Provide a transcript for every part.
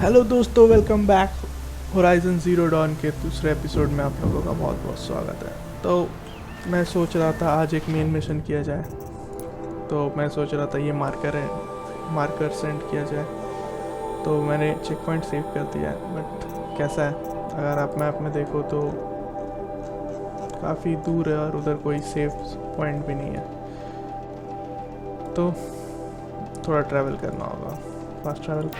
Hello दोस्तों, welcome back. Horizon Zero Dawn के दूसरे एपिसोड में आप लोगों का बहुत बहुत स्वागत है। तो मैं सोच रहा था आज एक मेन मिशन किया जाए। तो मैं सोच रहा था ये मार्कर सेंड किया जाए। तो मैंने चेक पॉइंट सेव कर दिया है, बट कैसा है, अगर आप मैप में देखो तो काफ़ी दूर है और उधर कोई सेफ पॉइंट भी नहीं है। तो थोड़ा ट्रैवल करना होगा, fast travel.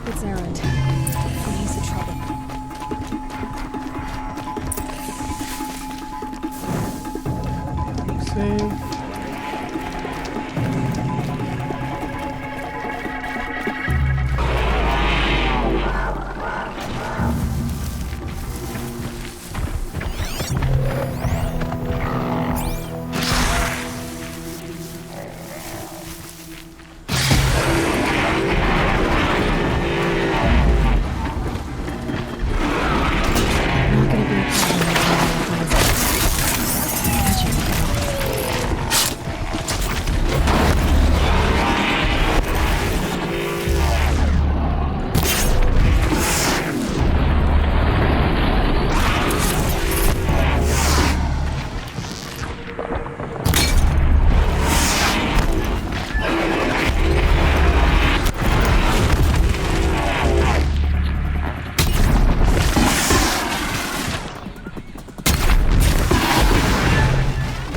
It's errand. And he's in trouble. Save. Not gonna be a problem. Got you.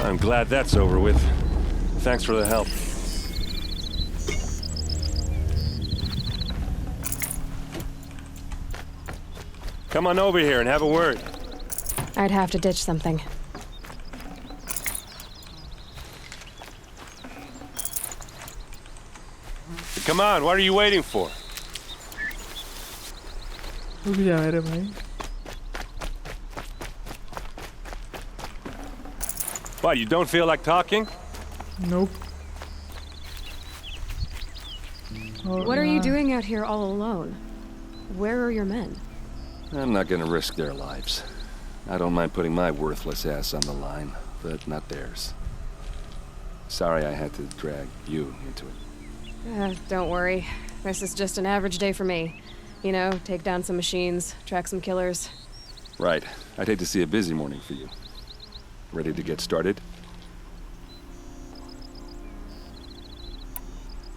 I'm glad that's over with. Thanks for the help. Come on over here and have a word. I'd have to ditch something. Come on, what are you waiting for? रुक जा मेरे भाई। What, you don't feel like talking? Nope. What are you doing out here all alone? Where are your men? I'm not gonna risk their lives. I don't mind putting my worthless ass on the line, but not theirs. Sorry I had to drag you into it. Don't worry. This is just an average day for me. You know, take down some machines, track some killers. Right. I'd hate to see a busy morning for you. Ready to get started?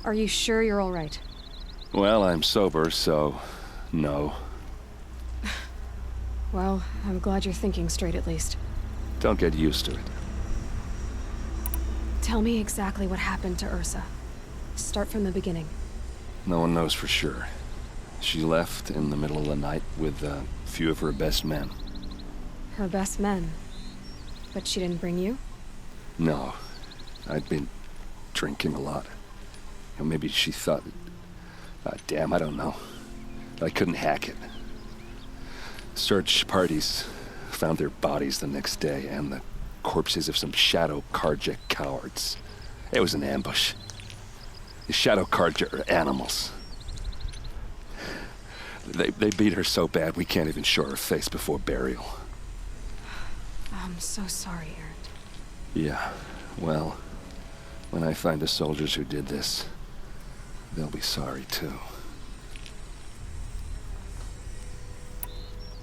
Are you sure you're all right? Well, I'm sober, so no. Well, I'm glad you're thinking straight at least. Don't get used to it. Tell me exactly what happened to Ursa. Start from the beginning. No one knows for sure. She left in the middle of the night with a few of her best men. Her best men. But she didn't bring you? No. I'd been drinking a lot. Or maybe she thought... damn, I don't know. I couldn't hack it. Search parties found their bodies the next day and the corpses of some Shadow Karja cowards. It was an ambush. The Shadow Karja are animals. They beat her so bad we can't even show her face before burial. I'm so sorry, Erend. Yeah, well, when I find the soldiers who did this, they'll be sorry too.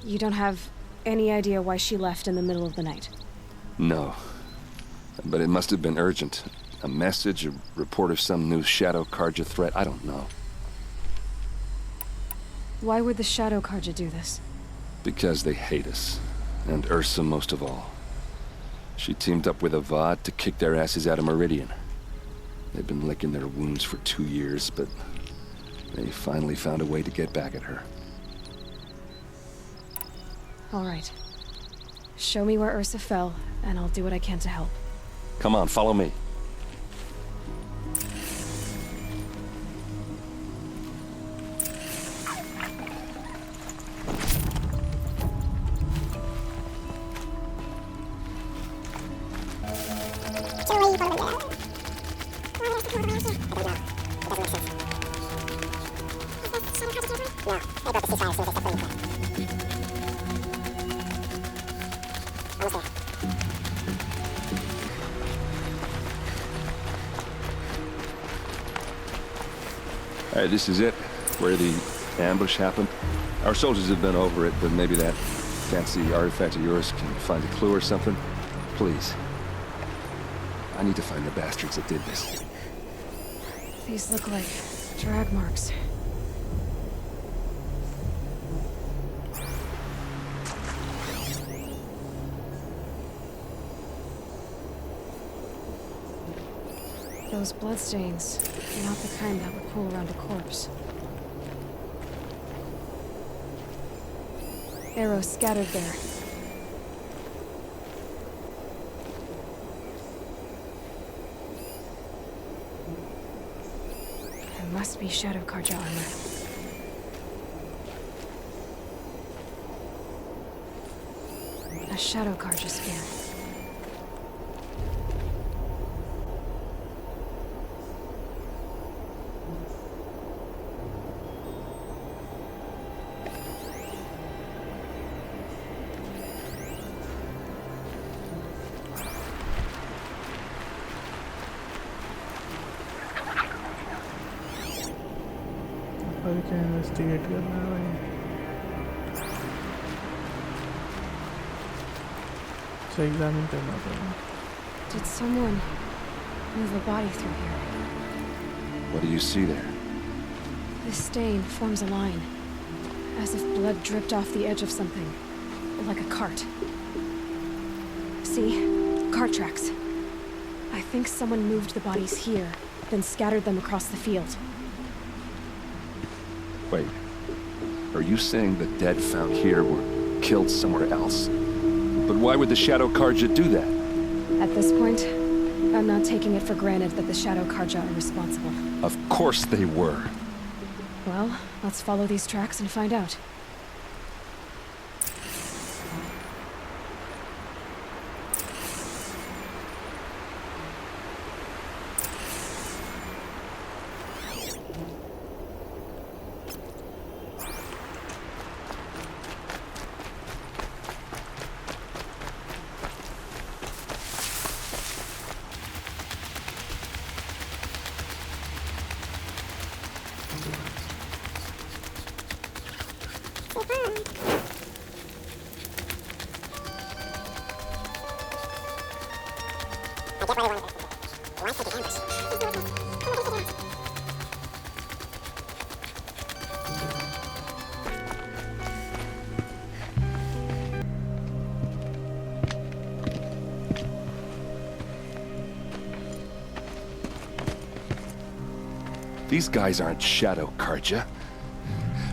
You don't have any idea why she left in the middle of the night? No. But it must have been urgent. A message, a report of some new Shadow Karja threat, I don't know. Why would the Shadow Karja do this? Because they hate us. And Ursa most of all. She teamed up with Avad to kick their asses out of Meridian. They've been licking their wounds for 2 years, but they finally found a way to get back at her. All right. Show me where Ursa fell, and I'll do what I can to help. Come on, follow me. Alright, this is it, where the ambush happened. Our soldiers have been over it, but maybe that fancy artifact of yours can find a clue or something. Please. I need to find the bastards that did this. These look like drag marks. Those bloodstains, not the kind that would pool around a corpse. Arrows scattered there. There must be Shadow Karja armor. A Shadow Karja spear. और क्या investigate करना है भाई तो examine करना पड़ेगा Did someone move a body through here? What do you see there? This stain forms a line, as if blood dripped off the edge of something, like a cart. See? Cart tracks. I think someone moved the bodies here, then scattered them across the field. Wait. Are you saying the dead found here were killed somewhere else? But why would the Shadow Karja do that? At this point, I'm not taking it for granted that the Shadow Karja are responsible. Of course they were. Well, let's follow these tracks and find out. These guys aren't Shadow Karja.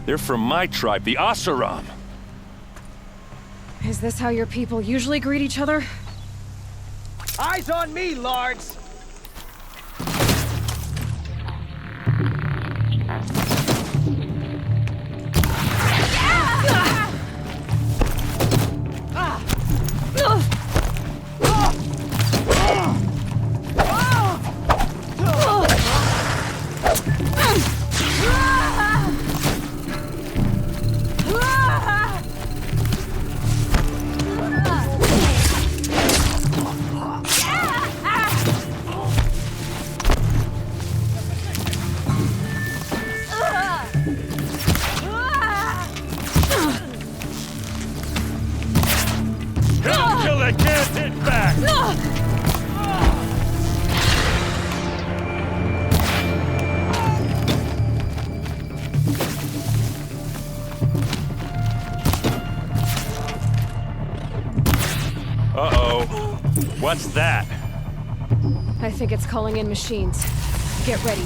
They're from my tribe, the Asuram. Is this how your people usually greet each other? Eyes on me, lords! What's that? I think it's calling in machines. Get ready.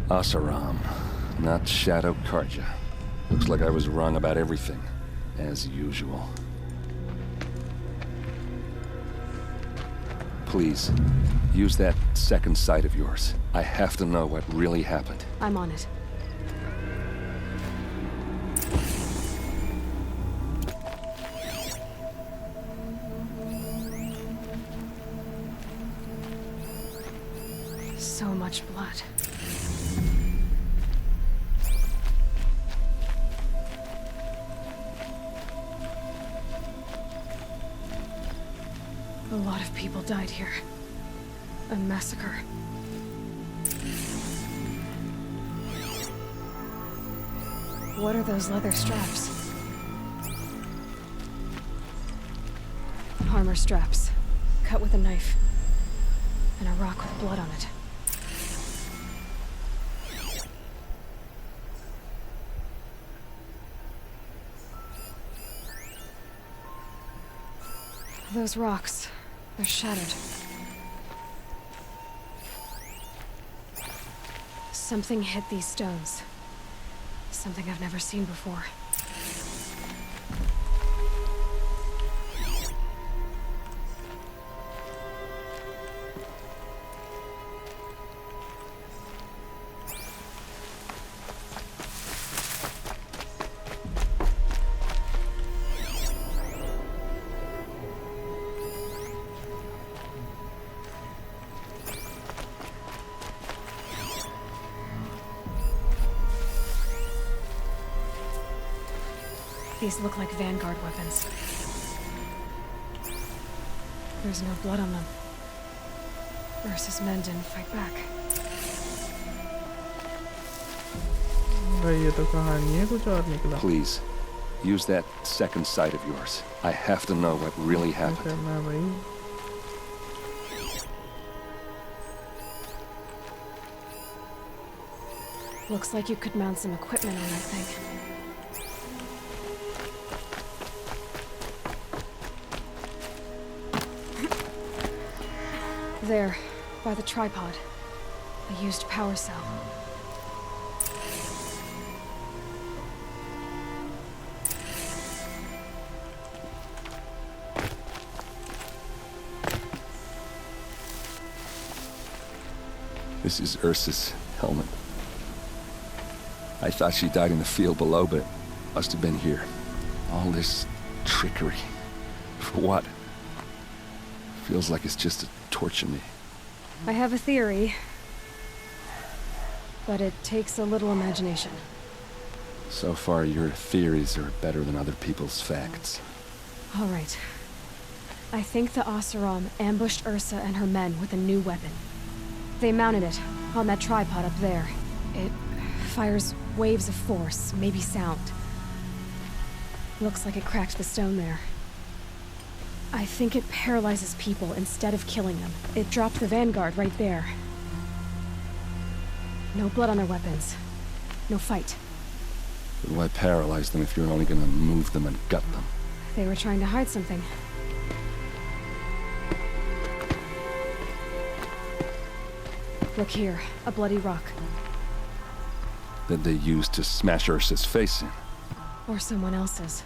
Asaram, not Shadow Karja. Looks like I was wrong about everything, as usual. Please, use that second sight of yours. I have to know what really happened. I'm on it. So much blood. A lot of people died here. A massacre. What are those leather straps? Armor straps, cut with a knife, and a rock with blood on it. Those rocks, they're shattered. Something hit these stones. Something I've never seen before. These look like Vanguard weapons. There's no blood on them. Ursa's men didn't fight back. भाई ये तो कहानी है कुछ और निकला. Please, use that second sight of yours. I have to know what really क्या happened. करना है भाई? Looks like you could mount some equipment on that thing. There, by the tripod. A used power cell. This is Ursa's helmet. I thought she died in the field below, but must have been here. All this trickery. For what? Feels like it's just to torture me. I have a theory, but it takes a little imagination. So far, your theories are better than other people's facts. All right. I think the Oseram ambushed Ursa and her men with a new weapon. They mounted it on that tripod up there. It fires waves of force, maybe sound. Looks like it cracked the stone there. I think it paralyzes people instead of killing them. It dropped the vanguard right there. No blood on their weapons. No fight. But why paralyze them if you're only gonna move them and gut them? They were trying to hide something. Look here, a bloody rock. That they used to smash Ursa's face in. Or someone else's.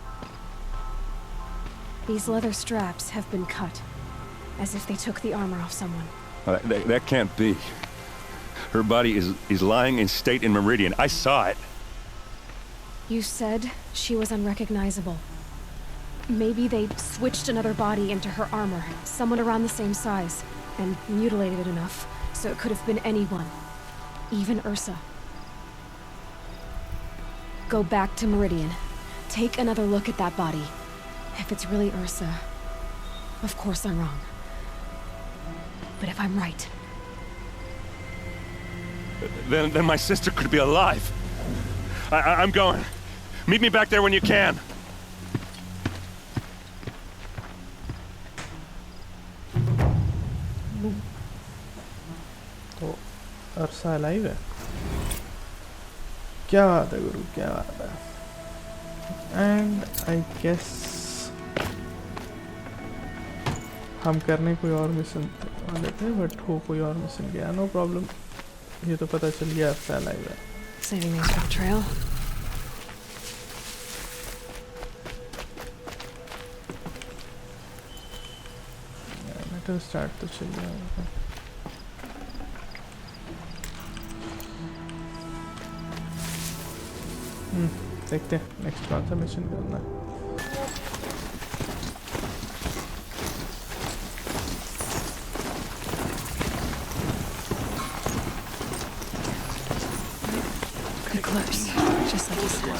These leather straps have been cut, as if they took the armor off someone. That can't be. Her body is lying in state in Meridian. I saw it. You said she was unrecognizable. Maybe they switched another body into her armor, someone around the same size, and mutilated it enough, so it could have been anyone. Even Ursa. Go back to Meridian. Take another look at that body. If it's really Ursa, of course I'm wrong. But if I'm right... Then my sister could be alive. I'm going. Meet me back there when you can. तो अरसा live है. क्या बात है गुरु, क्या बात है. And I guess हम करने कोई और मिशन वाले थे, बट हो कोई और मिशन गया. No problem. ये तो पता चल गया अरसा लाइव है. Saving these for the trail. Metal start तो चल गया. देखते हैं नेक्स्ट कौन सा मिशन करना है. Pretty close, just like you said.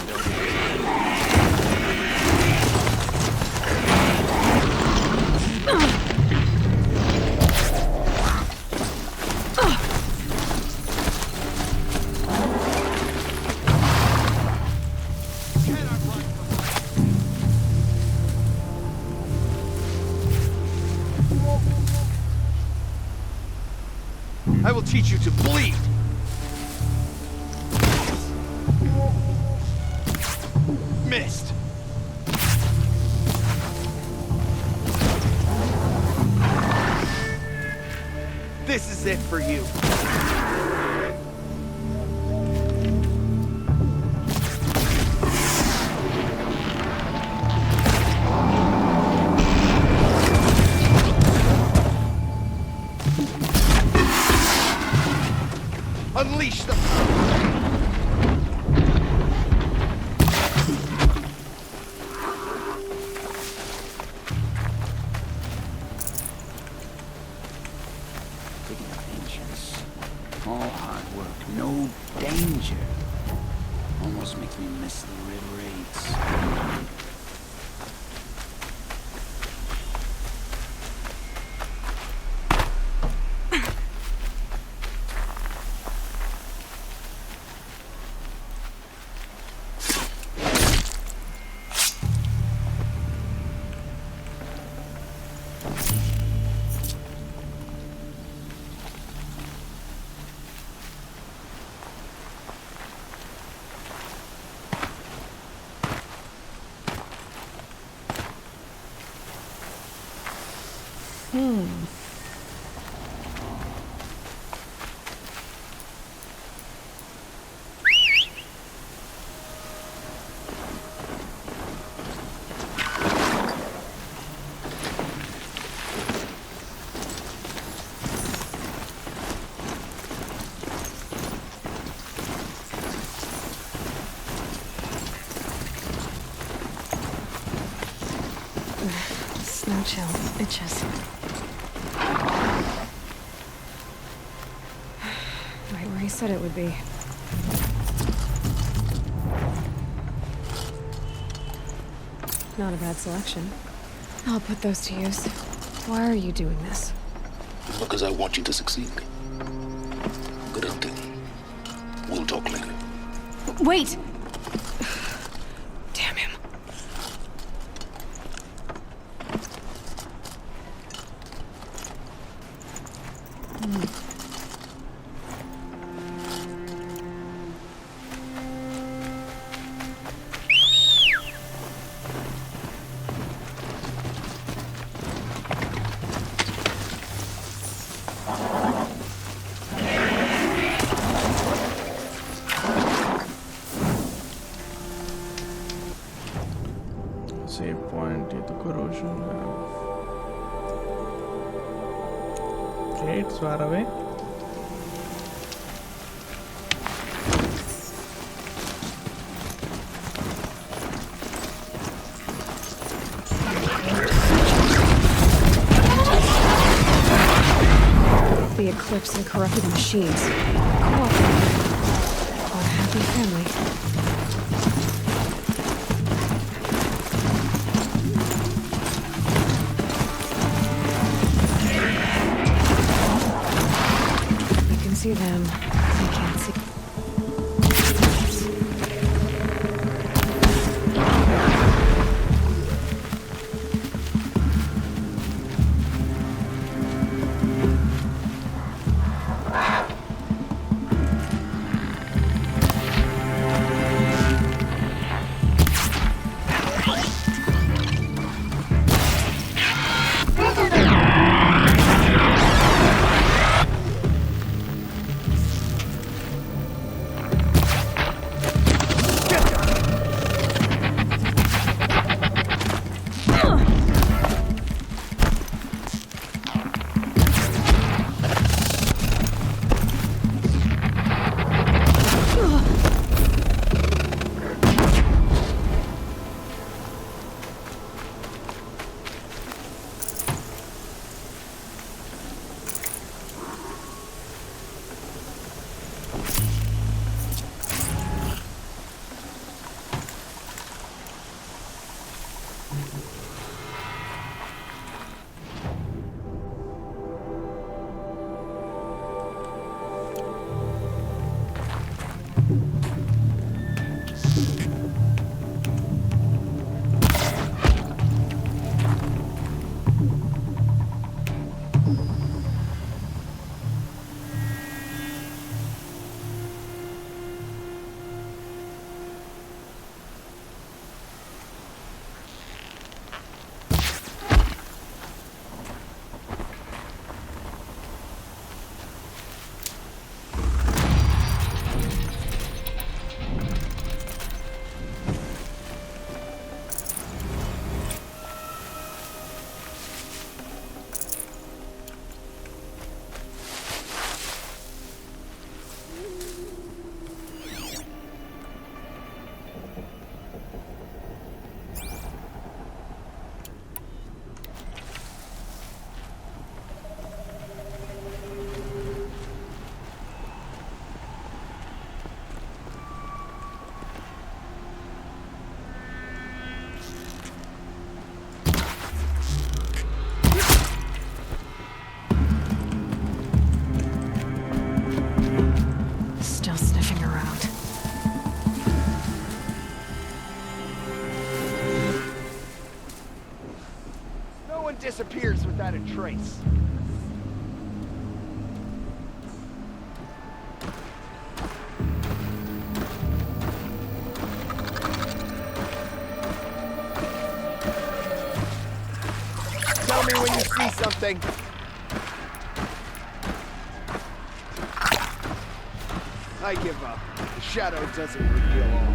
I will teach you to bleed. Missed. This is it for you. Unleash them! Taking adventures. All hard work, no danger. Almost makes me miss the red raids. Snow chill, itches. said it would be. Not a bad selection. I'll put those to use. Why are you doing this? Because I want you to succeed. Good hunting. We'll talk later. Wait! Damn him. Save point ये तो corrosion है. Gates far away. The eclipse and corrupted machines. Cooperating. What a happy family. You can see them. I can't see. Disappears without a trace. Tell me when you see something. I give up. The shadow doesn't reveal all.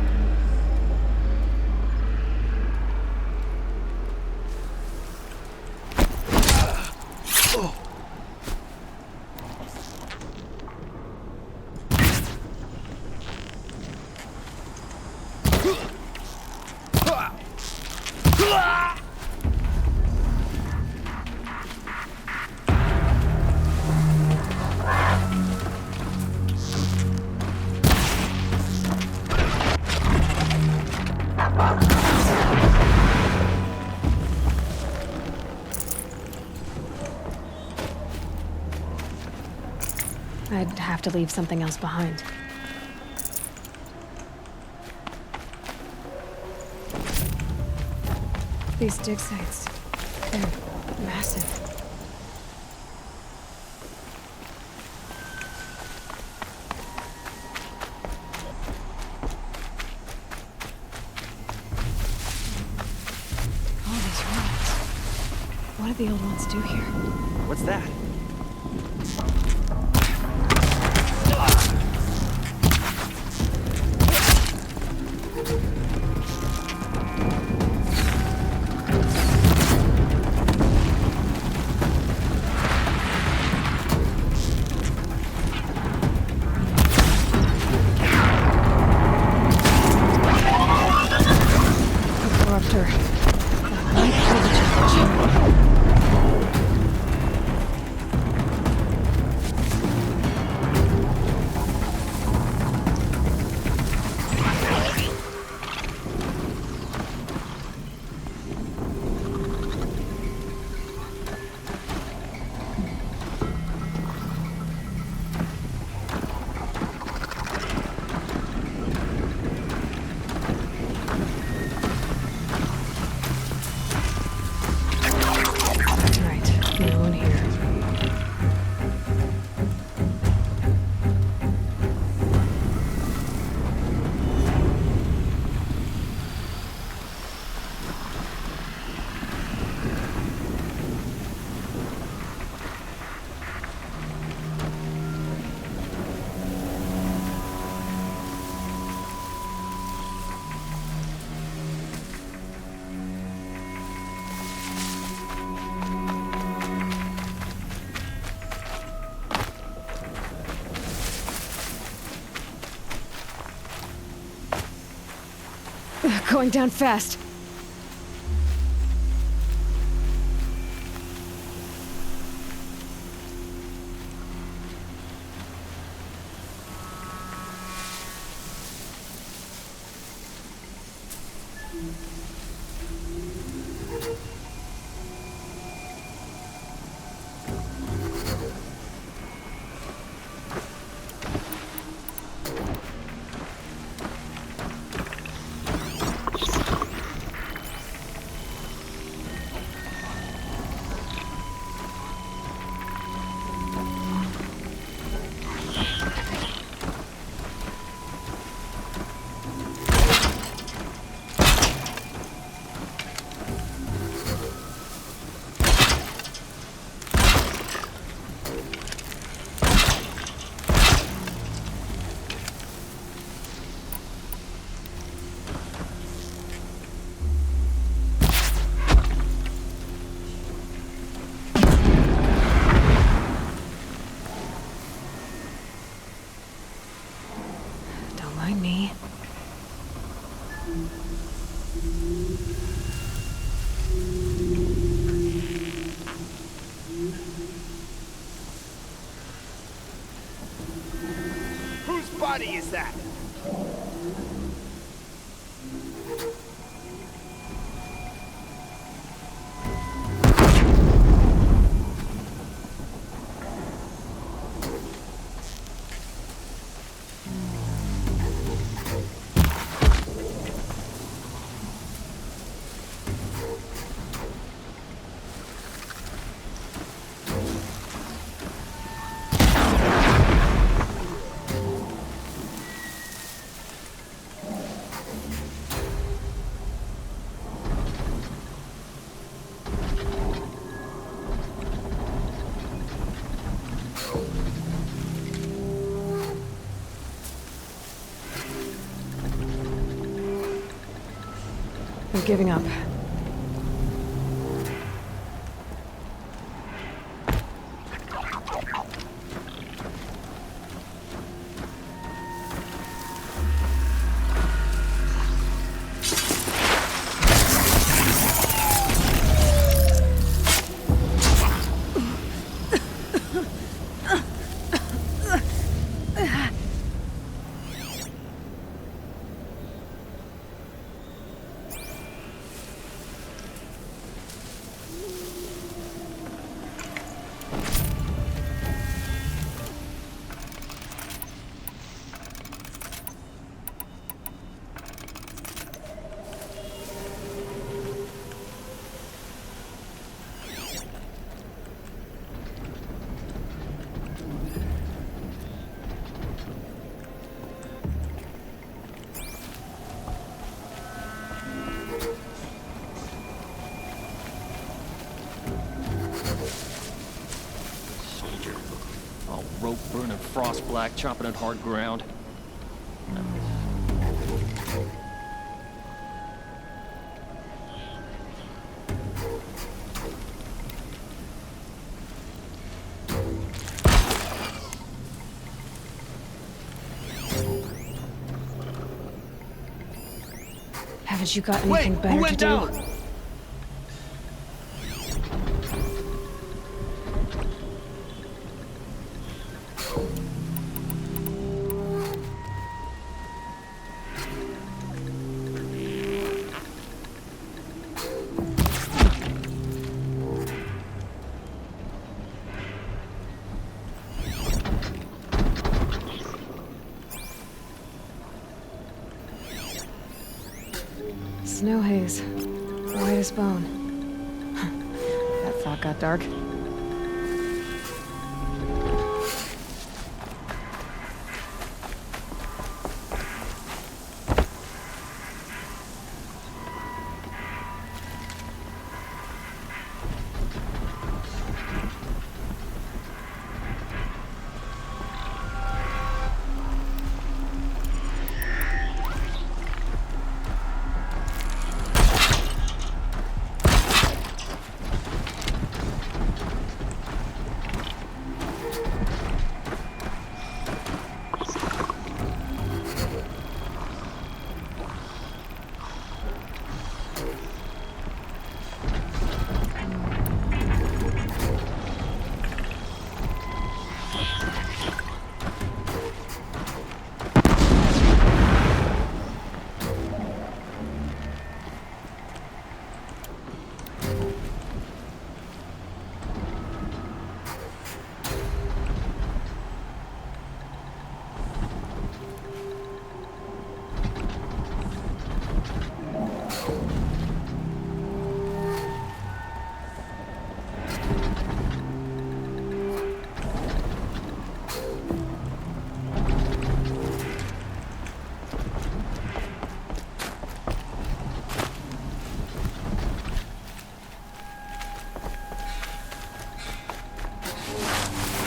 have to leave something else behind. These dig sites, they're massive. All these ruins. What did the old ones do here? What's that? Going down fast. Whose body is that? They're giving up. frost black, chomping at hard ground. Haven't you got anything better to do? Snow haze. White as bone. That thought got dark.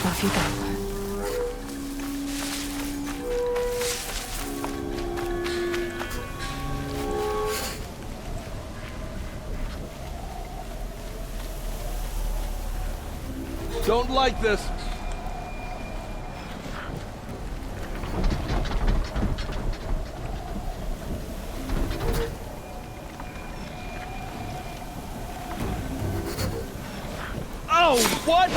Off you go. Don't like this. Oh, what?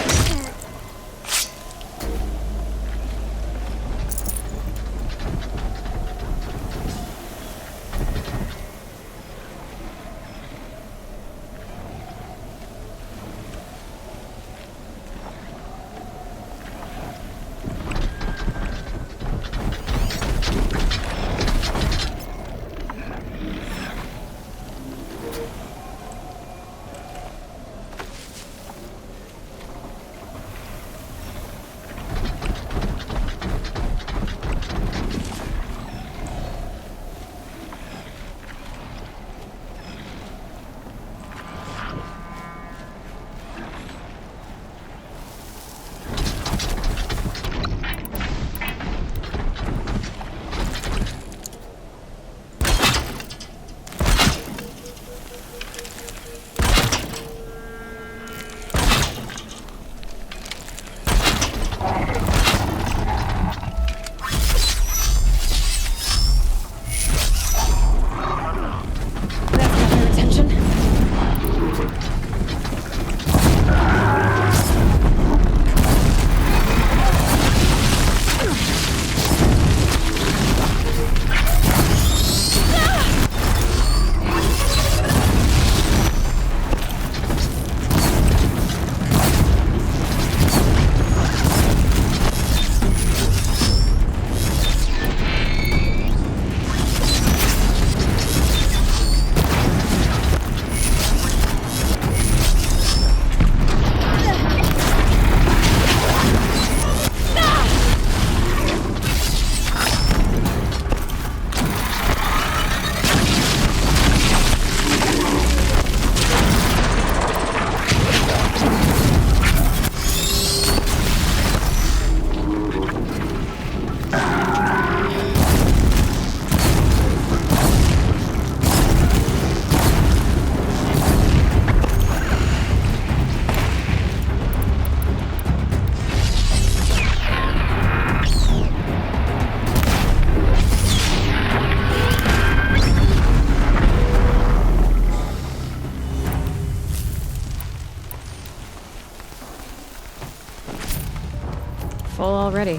ready.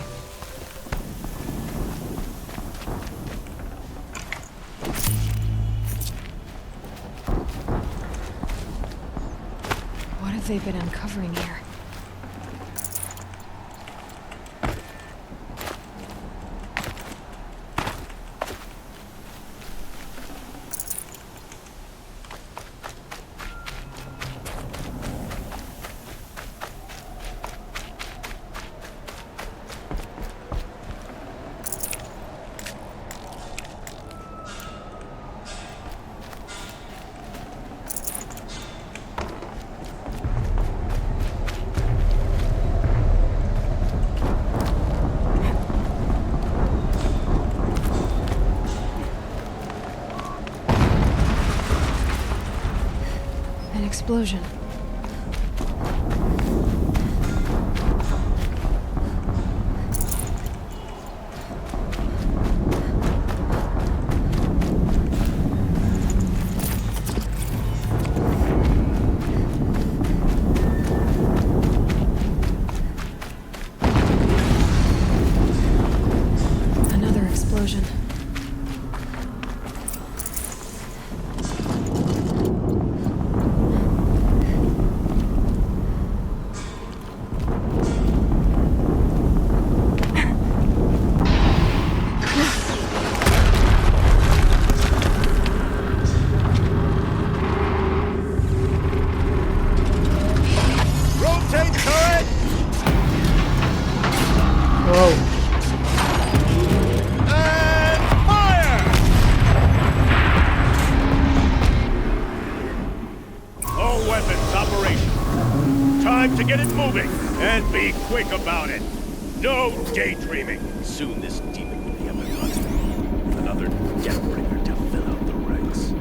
What have they been uncovering here? An explosion. Another explosion. Rotate turret! Whoa. And fire! All weapons operational. Time to get it moving, and be quick about it. No daydreaming. Soon this demon will be up and running. Another deathbringer to fill out the ranks.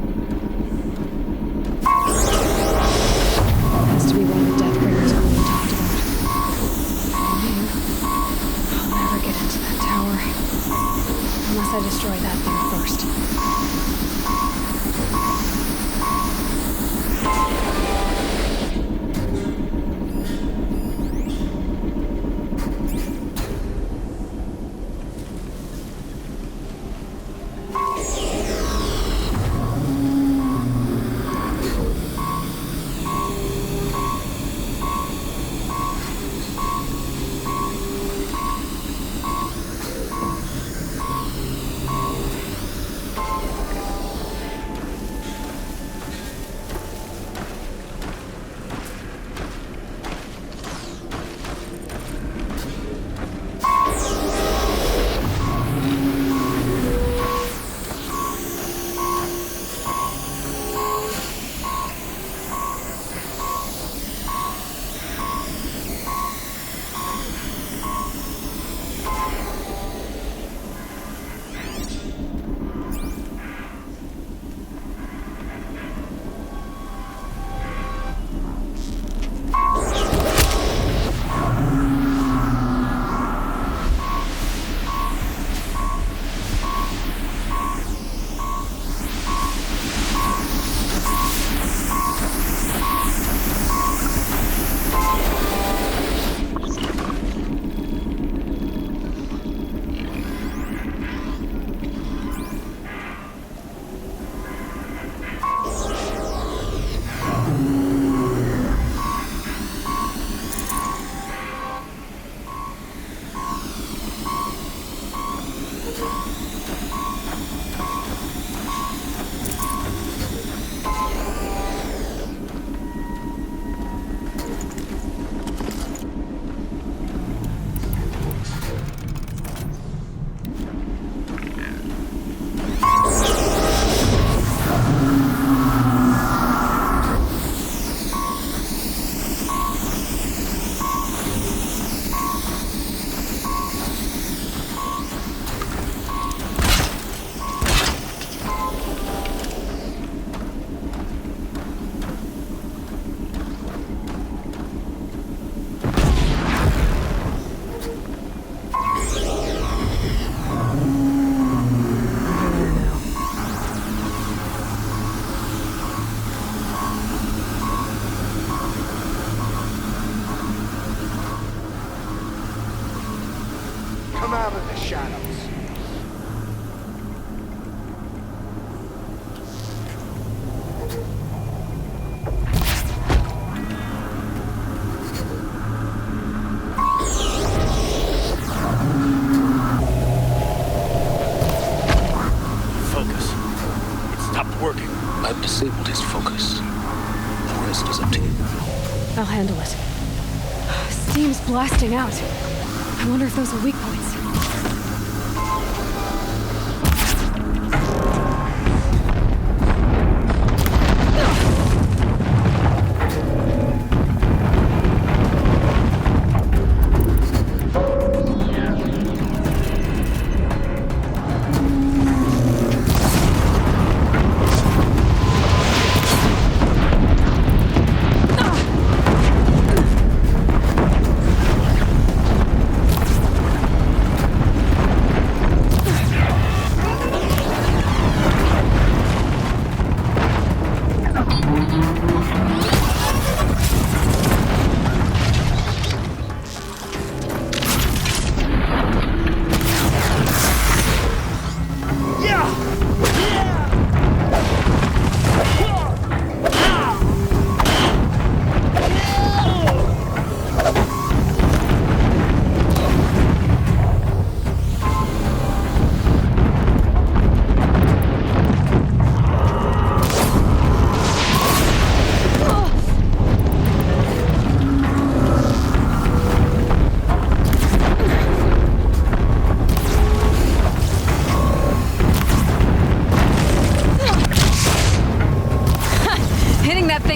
Has to be one of the Deathbringers Owen talked about. Man, I'll never get into that tower. Unless I destroy that thing first. stopped working. I've disabled his focus. The rest is up to you. I'll handle it. Steam's blasting out. I wonder if those are weak points.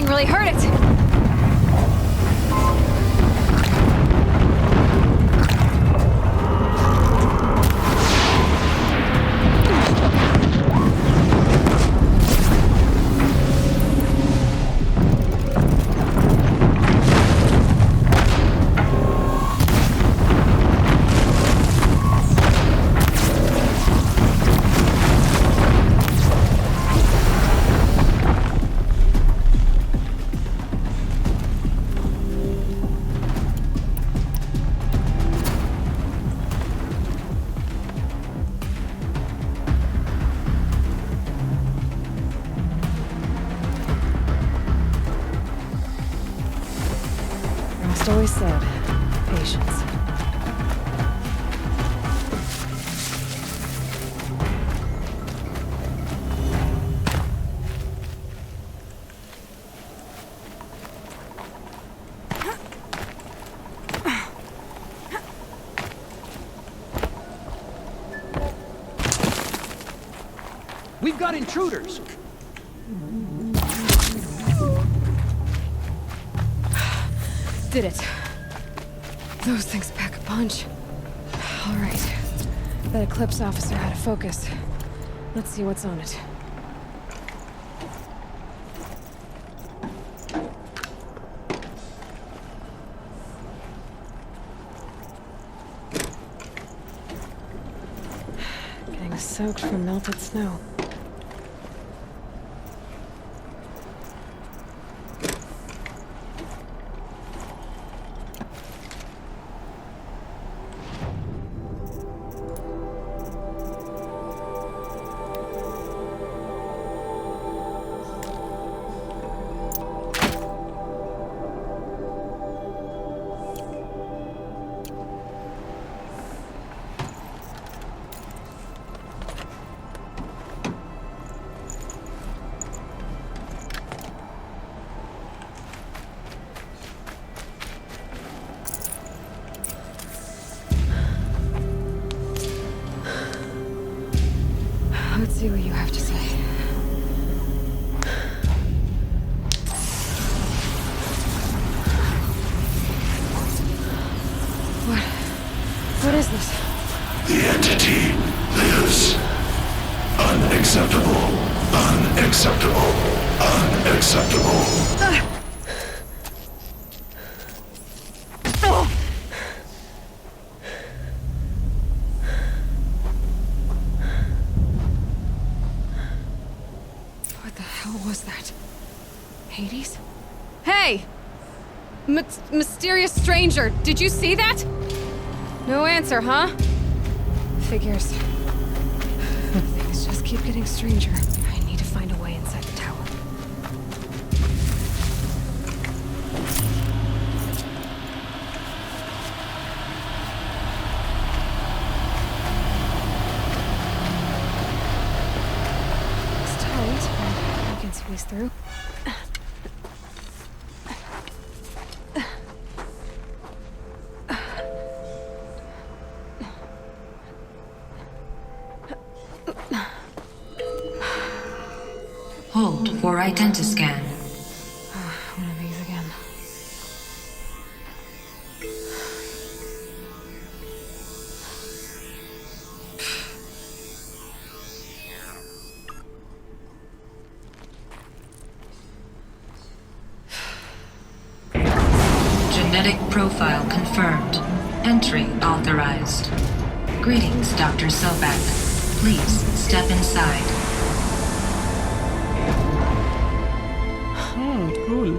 Really hurt it. Always said, patience. We've got intruders! Did it. Those things pack a punch. All right. That Eclipse officer had a focus. Let's see what's on it. Getting soaked from melted snow. Let's see what you have to say. What is this? The entity lives. Unacceptable. Unacceptable. Unacceptable. What the hell was that? Hades? Hey! Mysterious stranger, did you see that? No answer, huh? Figures. Things just keep getting stranger. I need to find a way inside the tower. It's tight. squeeze through. Hold for identiscan. One of these again. Genetic profile confirmed. Entry authorized. Greetings, Dr. Sobek. Please step inside. Cool.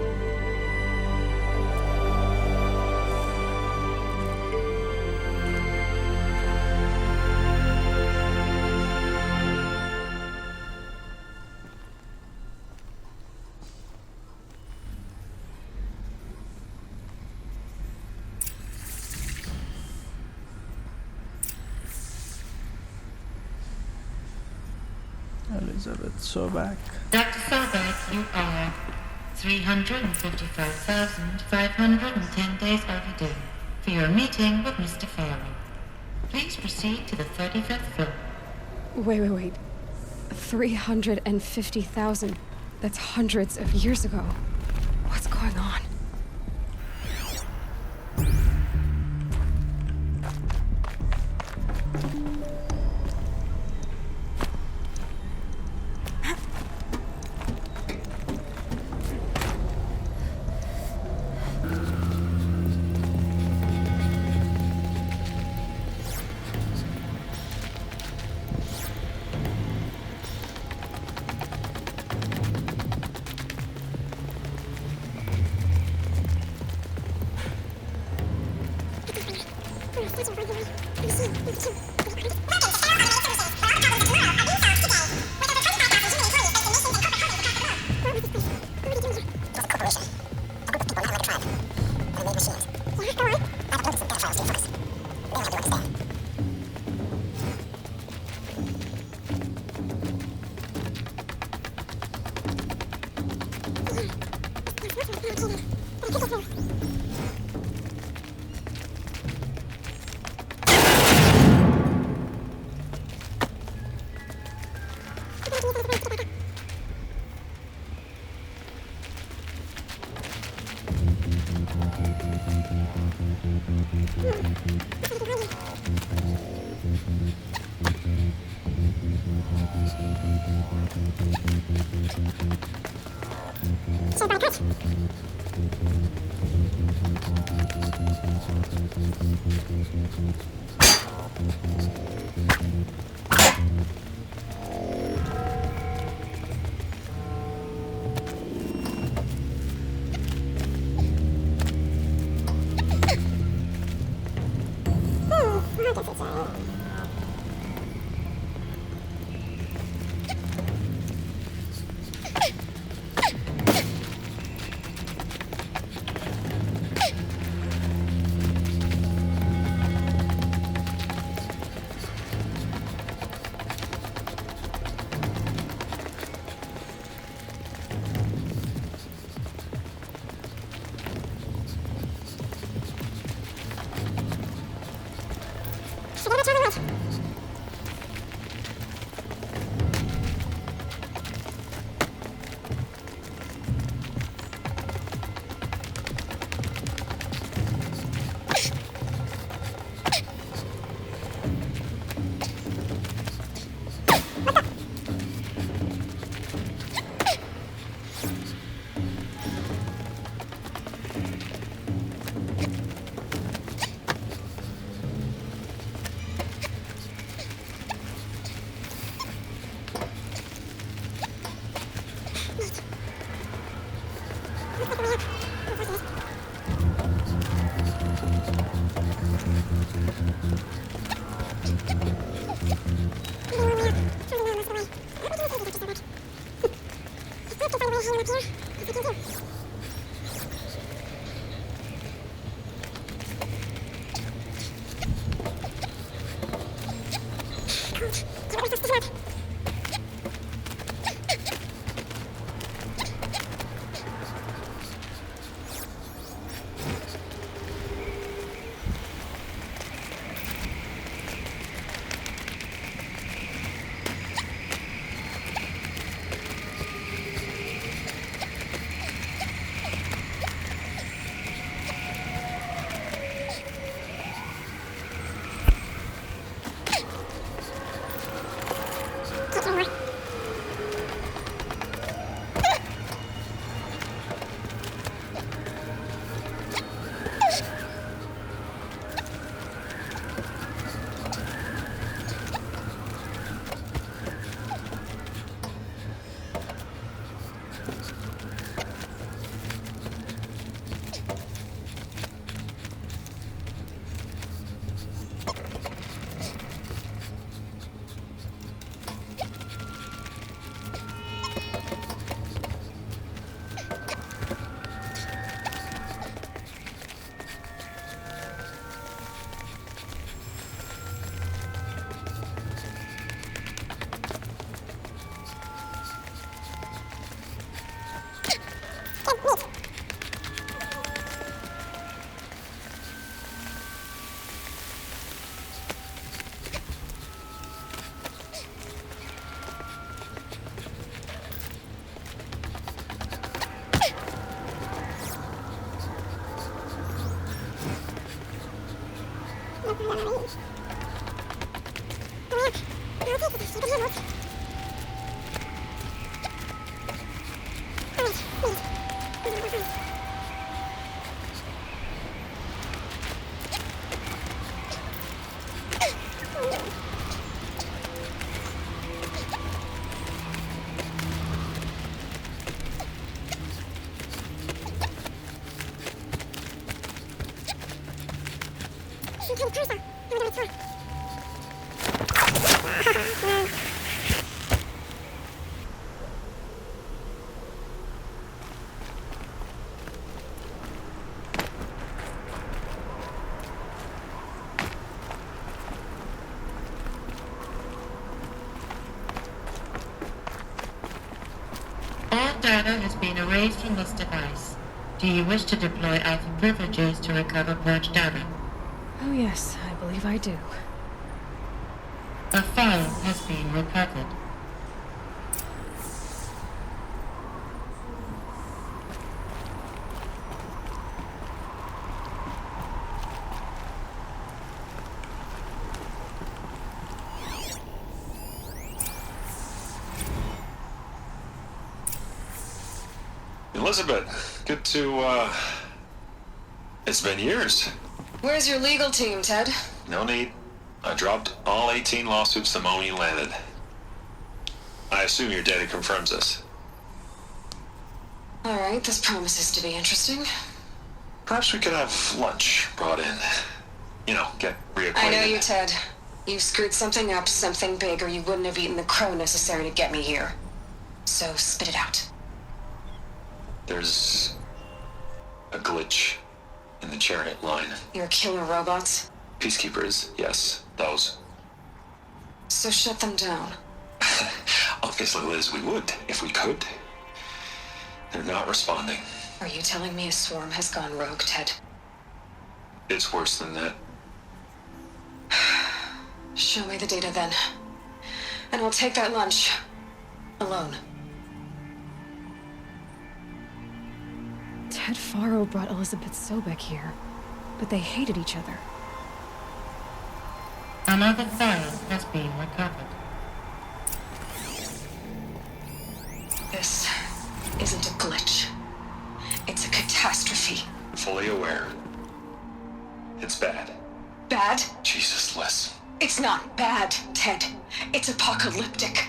Elizabeth Sobek. Dr. Sobek, you are 355,510 days overdue for your meeting with Mr. Farrell. Please proceed to the 35th floor. Wait. 350,000. That's hundreds of years ago. What's going on? All data has been erased from this device. Do you wish to deploy alpha privileges to recover purged data? Oh yes, I believe I do. A file has been recovered. Elizabeth, good to, it's been years. Where's your legal team, Ted? No need. I dropped all 18 lawsuits the moment you landed. I assume your data confirms this. Alright, this promises to be interesting. Perhaps we could have lunch brought in. You know, get reacquainted. I know you, Ted. You screwed something up, something big, or you wouldn't have eaten the crow necessary to get me here. So spit it out. There's a glitch in the chariot line. Your killer robots? Peacekeepers, yes, those. So shut them down. Obviously, Liz, we would, if we could. They're not responding. Are you telling me a swarm has gone rogue, Ted? It's worse than that. Show me the data then. And we'll take that lunch. Alone. Ted Faro brought Elizabeth Sobek here, but they hated each other. Another file has been recovered. This isn't a glitch. It's a catastrophe. Fully aware. It's bad. Bad? Jesus, Liz. It's not bad, Ted. It's apocalyptic.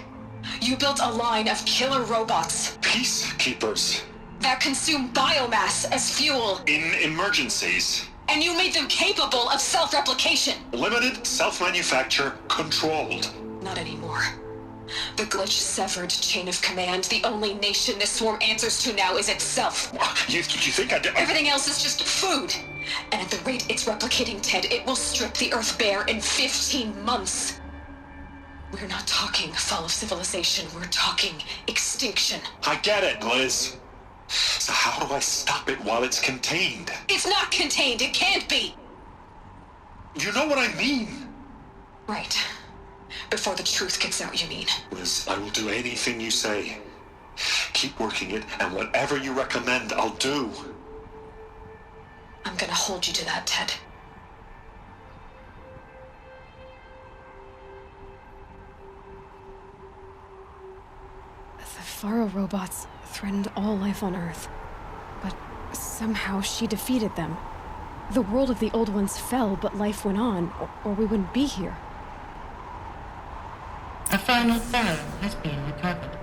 You built a line of killer robots Peacekeepers. that consume biomass as fuel, In emergencies. and you made them capable of self-replication. Limited, self-manufacture, controlled. Not anymore. The glitch severed chain of command. The only nation this swarm answers to now is itself. You think I did? Everything else is just food. And at the rate it's replicating, Ted, it will strip the Earth bare in 15 months. We're not talking fall of civilization. We're talking extinction. I get it, Liz. So how do I stop it while it's contained? It's not contained. It can't be. You know what I mean. Right. Before the truth gets out, you mean? Liz, I will do anything you say. Keep working it, and whatever you recommend, I'll do. I'm gonna hold you to that, Ted. The Faro robots threatened all life on Earth. But somehow she defeated them. The world of the old ones fell, but life went on, or we wouldn't be here. A final file has been recovered.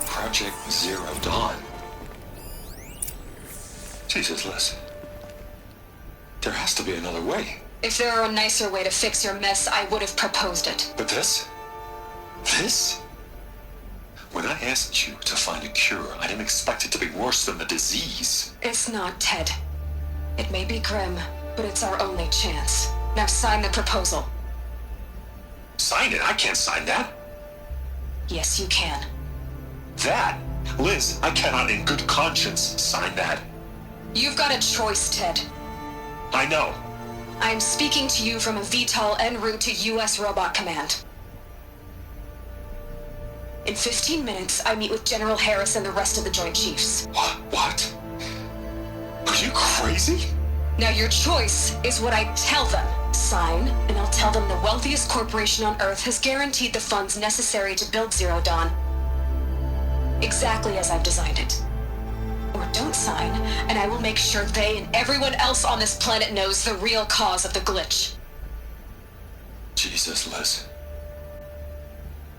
Project Zero Dawn. Jesus, Liz. There has to be another way. If there were a nicer way to fix your mess, I would have proposed it. But this? This? When I asked you to find a cure, I didn't expect it to be worse than the disease. It's not, Ted. It may be grim, but it's our only chance. Now sign the proposal. Sign it? I can't sign that. Yes, you can. That? Liz, I cannot in good conscience sign that. You've got a choice, Ted. I know. I'm speaking to you from a VTOL en route to U.S. Robot Command. In 15 minutes, I meet with General Harris and the rest of the Joint Chiefs. What? Are you crazy? Now your choice is what I tell them. Sign, and I'll tell them the wealthiest corporation on Earth has guaranteed the funds necessary to build Zero Dawn. Exactly as I've designed it. Or don't sign, and I will make sure they and everyone else on this planet knows the real cause of the glitch. Jesus, Liz.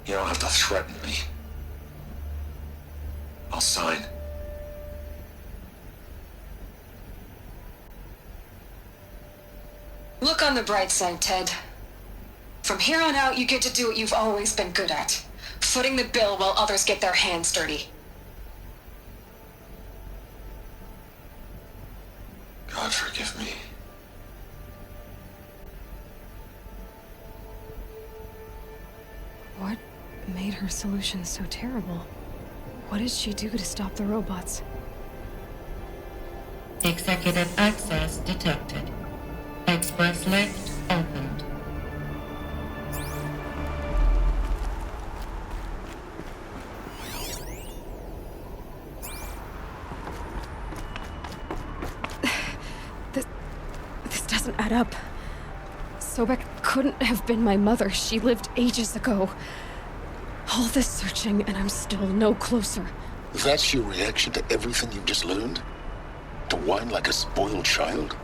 You don't have to threaten me. I'll sign. Look on the bright side, Ted. From here on out, you get to do what you've always been good at. Footing the bill while others get their hands dirty. God forgive me. What made her solution so terrible? What did she do to stop the robots? Executive access detected. Express lift opened. This doesn't add up. Sobek couldn't have been my mother. She lived ages ago. All this searching, and I'm still no closer. That's your reaction to everything you've just learned? To whine like a spoiled child?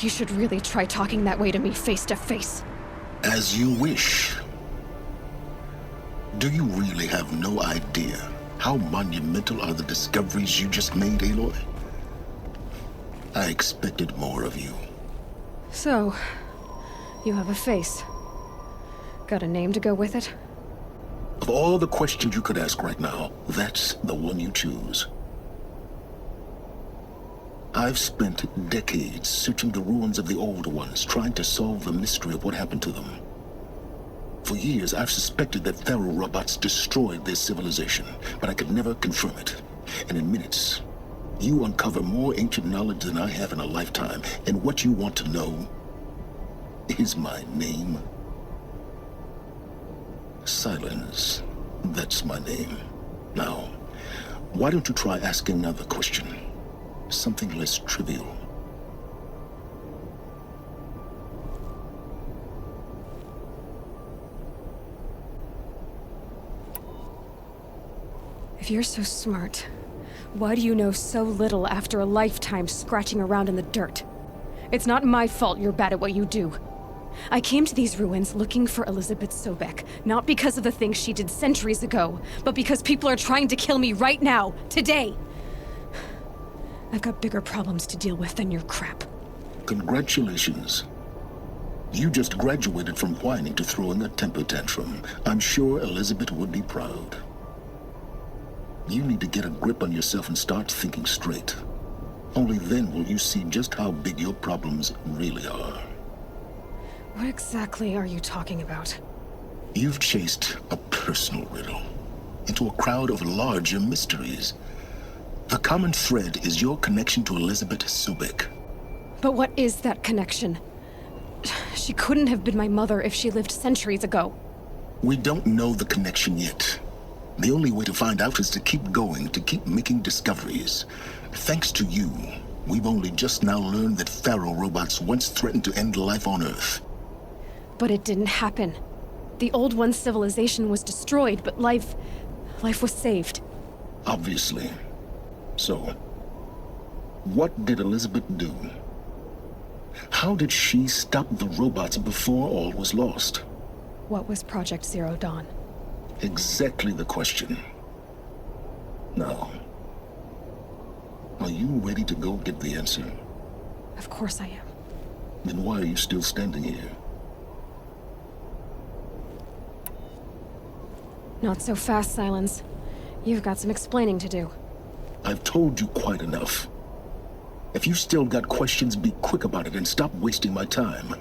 You should really try talking that way to me face to face. As you wish. Do you really have no idea how monumental are the discoveries you just made, Aloy? I expected more of you. So, you have a face. Got a name to go with it? Of all the questions you could ask right now, that's the one you choose. I've spent decades searching the ruins of the older ones, trying to solve the mystery of what happened to them. For years, I've suspected that Pharaoh robots destroyed their civilization, but I could never confirm it. And in minutes, you uncover more ancient knowledge than I have in a lifetime, and what you want to know is my name. Silence. That's my name. Now, why don't you try asking another question? Something less trivial. If you're so smart, why do you know so little after a lifetime scratching around in the dirt? It's not my fault you're bad at what you do. I came to these ruins looking for Elizabeth Sobek, not because of the things she did centuries ago, but because people are trying to kill me right now, today. I've got bigger problems to deal with than your crap. Congratulations. You just graduated from whining to throwing a temper tantrum. I'm sure Elizabeth would be proud. You need to get a grip on yourself and start thinking straight. Only then will you see just how big your problems really are. What exactly are you talking about? You've chased a personal riddle into a crowd of larger mysteries. The common thread is your connection to Elizabeth Sobek. But what is that connection? She couldn't have been my mother if she lived centuries ago. We don't know the connection yet. The only way to find out is to keep going, to keep making discoveries. Thanks to you, we've only just now learned that Pharaoh robots once threatened to end life on Earth. But it didn't happen. The old one's civilization was destroyed, but life was saved. Obviously. So, what did Elizabeth do? How did she stop the robots before all was lost? What was Project Zero Dawn? Exactly the question. Now, are you ready to go get the answer? Of course I am. Then why are you still standing here? Not so fast, Silence. You've got some explaining to do. I've told you quite enough. If you still got questions, be quick about it and stop wasting my time.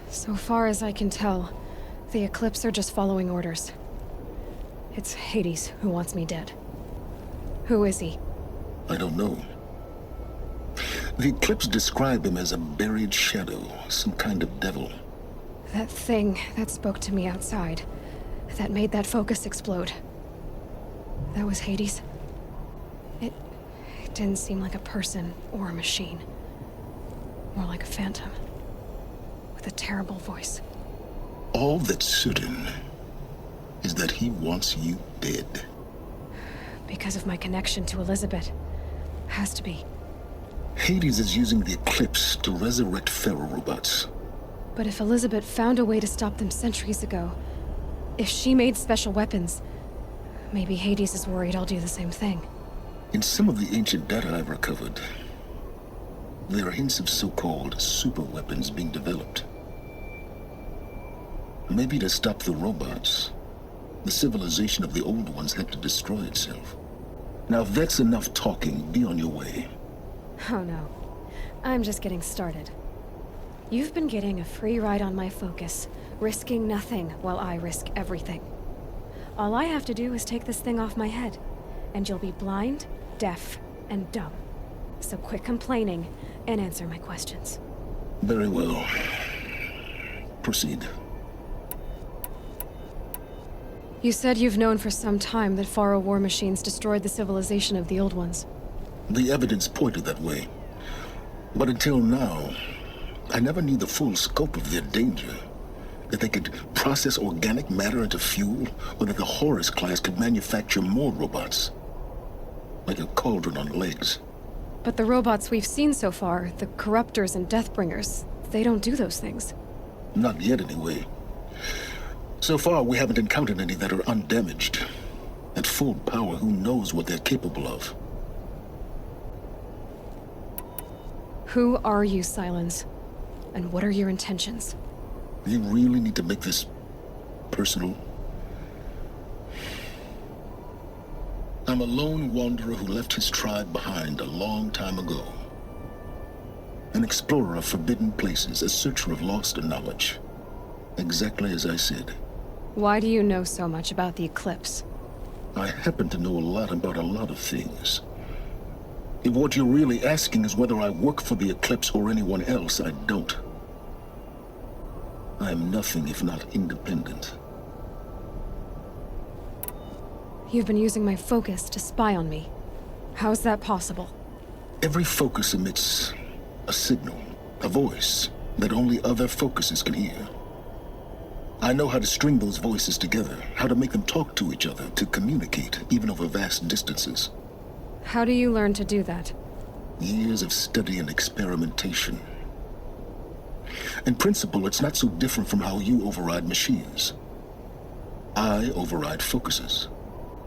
So far as I can tell, the Eclipse are just following orders. It's Hades who wants me dead. Who is he? I don't know. The Eclipse describe him as a buried shadow, some kind of devil. That thing that spoke to me outside, that made that focus explode. That was Hades. It didn't seem like a person or a machine. More like a phantom. With a terrible voice. All that's certain is that he wants you dead. Because of my connection to Elizabeth. Has to be. Hades is using the Eclipse to resurrect Pharaoh robots. But if Elizabeth found a way to stop them centuries ago, if she made special weapons, maybe Hades is worried I'll do the same thing. In some of the ancient data I've recovered, There are hints of so-called super weapons being developed. Maybe to stop the robots, the civilization of the old ones had to destroy itself. Now, if that's enough talking, be on your way. Oh no. I'm just getting started. You've been getting a free ride on my focus, risking nothing while I risk everything. All I have to do is take this thing off my head, and you'll be blind, deaf, and dumb. So quit complaining and answer my questions. Very well. Proceed. You said you've known for some time that Faro war machines destroyed the civilization of the old ones. The evidence pointed that way. But until now, I never knew the full scope of their danger. That they could process organic matter into fuel, or that the Horus class could manufacture more robots. Like a cauldron on legs. But the robots we've seen so far, the Corruptors and Deathbringers, they don't do those things. Not yet, anyway. So far, we haven't encountered any that are undamaged. At full power, who knows what they're capable of? Who are you, Silence? And what are your intentions? You really need to make this personal? I'm a lone wanderer who left his tribe behind a long time ago. An explorer of forbidden places, a searcher of lost knowledge. Exactly as I said. Why do you know so much about the Eclipse? I happen to know a lot about a lot of things. If what you're really asking is whether I work for the Eclipse or anyone else, I don't. I am nothing if not independent. You've been using my focus to spy on me. How's that possible? Every focus emits a signal, a voice, that only other focuses can hear. I know how to string those voices together, how to make them talk to each other, to communicate, even over vast distances. How do you learn to do that? Years of study and experimentation. In principle, it's not so different from how you override machines. I override focuses.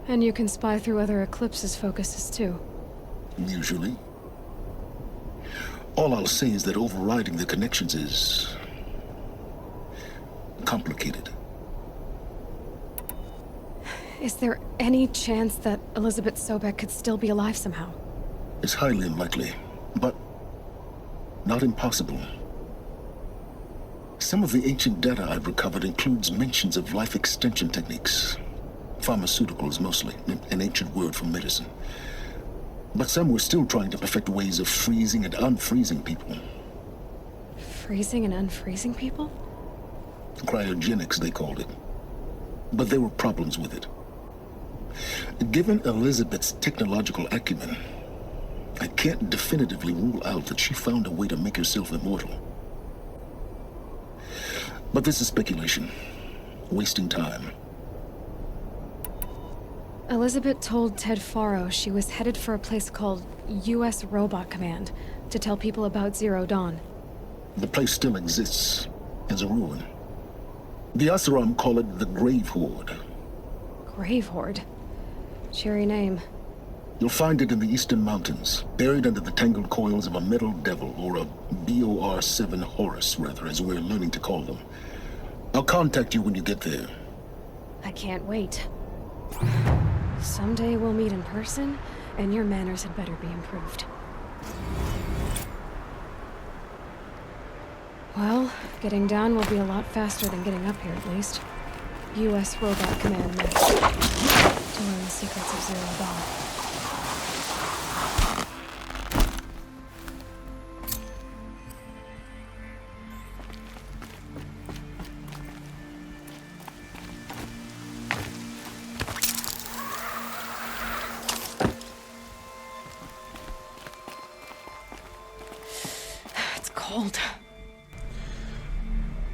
And you can spy through other Eclipse's focuses too. Usually. All I'll say is that overriding the connections is complicated. Is there any chance that Elizabeth Sobek could still be alive somehow? It's highly unlikely, but not impossible. Some of the ancient data I've recovered includes mentions of life extension techniques. Pharmaceuticals mostly, an ancient word for medicine. But some were still trying to perfect ways of freezing and unfreezing people. Freezing and unfreezing people? Cryogenics, they called it. But there were problems with it. Given Elizabeth's technological acumen, I can't definitively rule out that she found a way to make herself immortal. But this is speculation. Wasting time. Elizabeth told Ted Faro she was headed for a place called U.S. Robot Command to tell people about Zero Dawn. The place still exists as a ruin. The Asuram call it the Grave Horde. Grave Horde? Cheery name. You'll find it in the Eastern Mountains, buried under the tangled coils of a metal devil, or a BOR-7 Horus, rather, as we're learning to call them. I'll contact you when you get there. I can't wait. Someday we'll meet in person, and your manners had better be improved. Well, getting down will be a lot faster than getting up here, at least. U.S. Robot Command next. To learn the secrets of Zero Dawn. It's cold.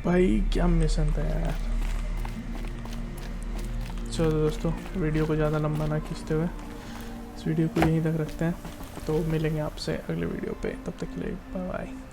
भाई क्या mission था यार। चलो दोस्तों, video को ज़्यादा लंबा ना खींचते हुए इस वीडियो को यहीं तक रखते हैं। तो मिलेंगे आपसे अगले वीडियो पे, तब तक के लिए बाय बाय।